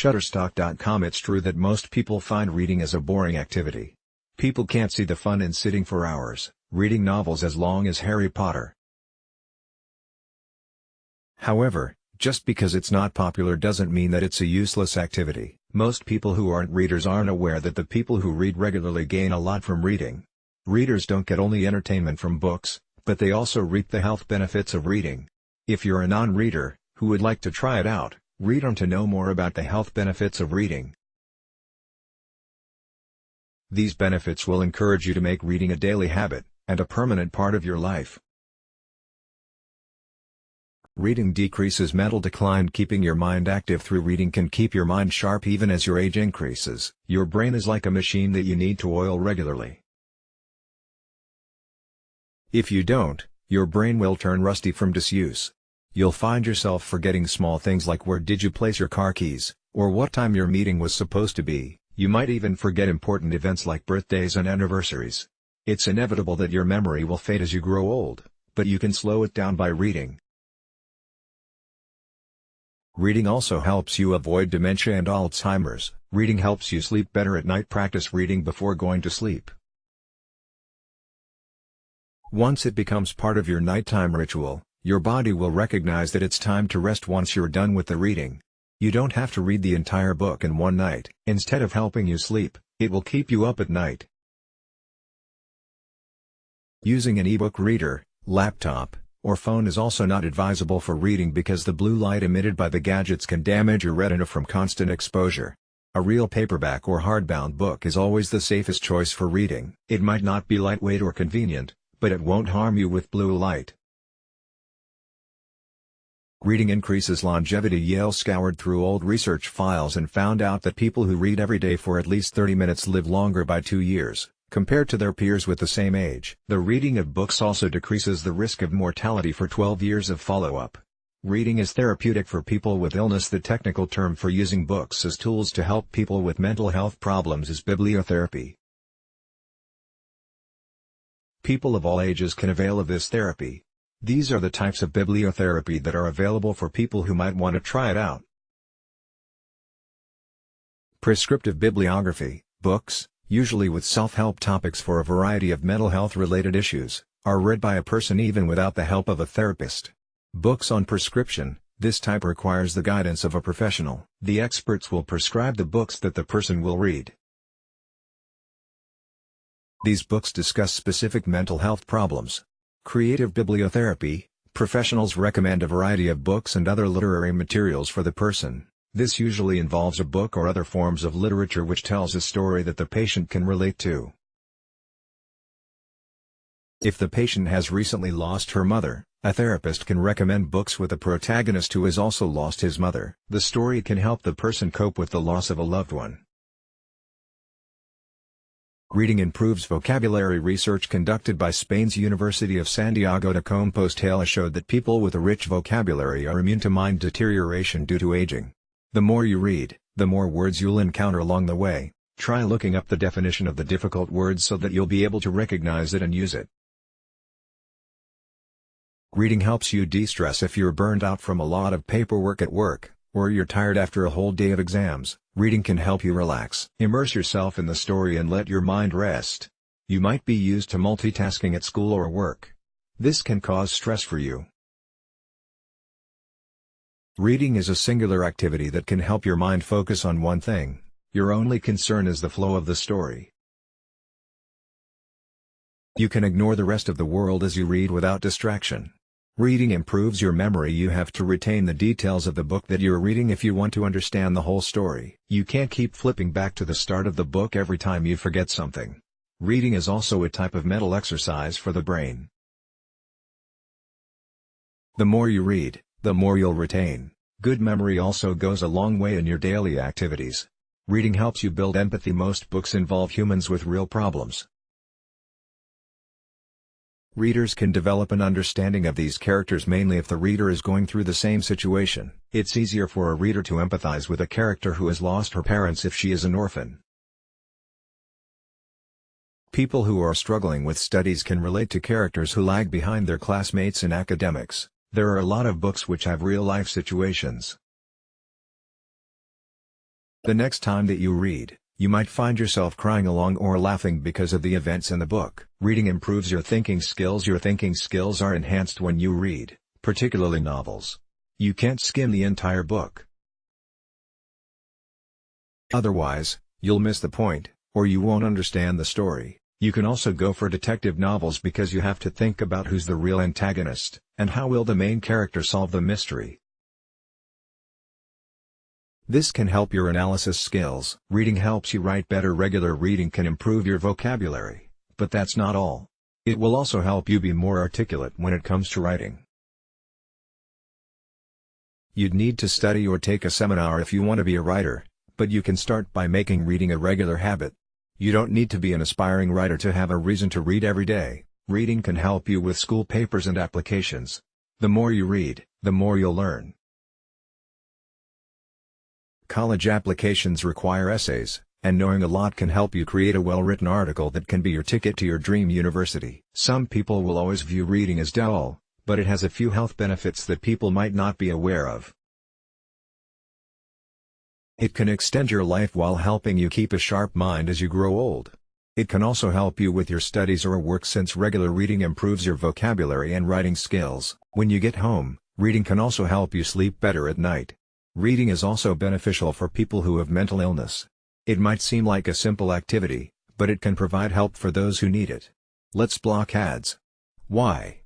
Shutterstock.com. It's true that most people find reading as a boring activity. People can't see the fun in sitting for hours, reading novels as long as Harry Potter. However, just because it's not popular doesn't mean that it's a useless activity. Most people who aren't readers aren't aware that the people who read regularly gain a lot from reading. Readers don't get only entertainment from books, but they also reap the health benefits of reading. If you're a non-reader, who would like to try it out, read on to know more about the health benefits of reading. These benefits will encourage you to make reading a daily habit, and a permanent part of your life. Reading decreases mental decline. Keeping your mind active through reading can keep your mind sharp even as your age increases. Your brain is like a machine that you need to oil regularly. If you don't, your brain will turn rusty from disuse. You'll find yourself forgetting small things like where did you place your car keys, or what time your meeting was supposed to be. You might even forget important events like birthdays and anniversaries. It's inevitable that your memory will fade as you grow old, but you can slow it down by reading. Reading also helps you avoid dementia and Alzheimer's. Reading helps you sleep better at night. Practice reading before going to sleep. Once it becomes part of your nighttime ritual, your body will recognize that it's time to rest once you're done with the reading. You don't have to read the entire book in one night. Instead of helping you sleep, it will keep you up at night. Using an ebook reader, laptop, or phone is also not advisable for reading because the blue light emitted by the gadgets can damage your retina from constant exposure. A real paperback or hardbound book is always the safest choice for reading. It might not be lightweight or convenient, but it won't harm you with blue light. Reading increases longevity. Yale scoured through old research files and found out that people who read every day for at least 30 minutes live longer by 2 years, compared to their peers with the same age. The reading of books also decreases the risk of mortality for 12 years of follow-up. Reading is therapeutic for people with illness. The technical term for using books as tools to help people with mental health problems is bibliotherapy. People of all ages can avail of this therapy. These are the types of bibliotherapy that are available for people who might want to try it out. Prescriptive bibliography. Books, usually with self-help topics for a variety of mental health-related issues, are read by a person even without the help of a therapist. Books on prescription. This type requires the guidance of a professional. The experts will prescribe the books that the person will read. These books discuss specific mental health problems. Creative bibliotherapy. Professionals recommend a variety of books and other literary materials for the person. This usually involves a book or other forms of literature which tells a story that the patient can relate to. If the patient has recently lost her mother, a therapist can recommend books with a protagonist who has also lost his mother. The story can help the person cope with the loss of a loved one. Reading improves vocabulary. Research conducted by Spain's University of Santiago de Compostela showed that people with a rich vocabulary are immune to mind deterioration due to aging. The more you read, the more words you'll encounter along the way. Try looking up the definition of the difficult words so that you'll be able to recognize it and use it. Reading helps you de-stress. If you're burned out from a lot of paperwork at work, or you're tired after a whole day of exams, reading can help you relax. Immerse yourself in the story and let your mind rest. You might be used to multitasking at school or work. This can cause stress for you. Reading is a singular activity that can help your mind focus on one thing. Your only concern is the flow of the story. You can ignore the rest of the world as you read without distraction. Reading improves your memory. You have to retain the details of the book that you're reading if you want to understand the whole story. You can't keep flipping back to the start of the book every time you forget something. Reading is also a type of mental exercise for the brain. The more you read, the more you'll retain. Good memory also goes a long way in your daily activities. Reading helps you build empathy. Most books involve humans with real problems. Readers can develop an understanding of these characters mainly if the reader is going through the same situation. It's easier for a reader to empathize with a character who has lost her parents if she is an orphan. People who are struggling with studies can relate to characters who lag behind their classmates in academics. There are a lot of books which have real-life situations. The next time that you read, you might find yourself crying along or laughing because of the events in the book. Reading improves your thinking skills. Your thinking skills are enhanced when you read, particularly novels. You can't skim the entire book. Otherwise, you'll miss the point, or you won't understand the story. You can also go for detective novels because you have to think about who's the real antagonist, and how will the main character solve the mystery. This can help your analysis skills. Reading helps you write better. Regular reading can improve your vocabulary, but that's not all. It will also help you be more articulate when it comes to writing. You'd need to study or take a seminar if you want to be a writer, but you can start by making reading a regular habit. You don't need to be an aspiring writer to have a reason to read every day. Reading can help you with school papers and applications. The more you read, the more you'll learn. College applications require essays, and knowing a lot can help you create a well-written article that can be your ticket to your dream university. Some people will always view reading as dull, but it has a few health benefits that people might not be aware of. It can extend your life while helping you keep a sharp mind as you grow old. It can also help you with your studies or work since regular reading improves your vocabulary and writing skills. When you get home, reading can also help you sleep better at night. Reading is also beneficial for people who have mental illness. It might seem like a simple activity, but it can provide help for those who need it. Let's block ads. Why?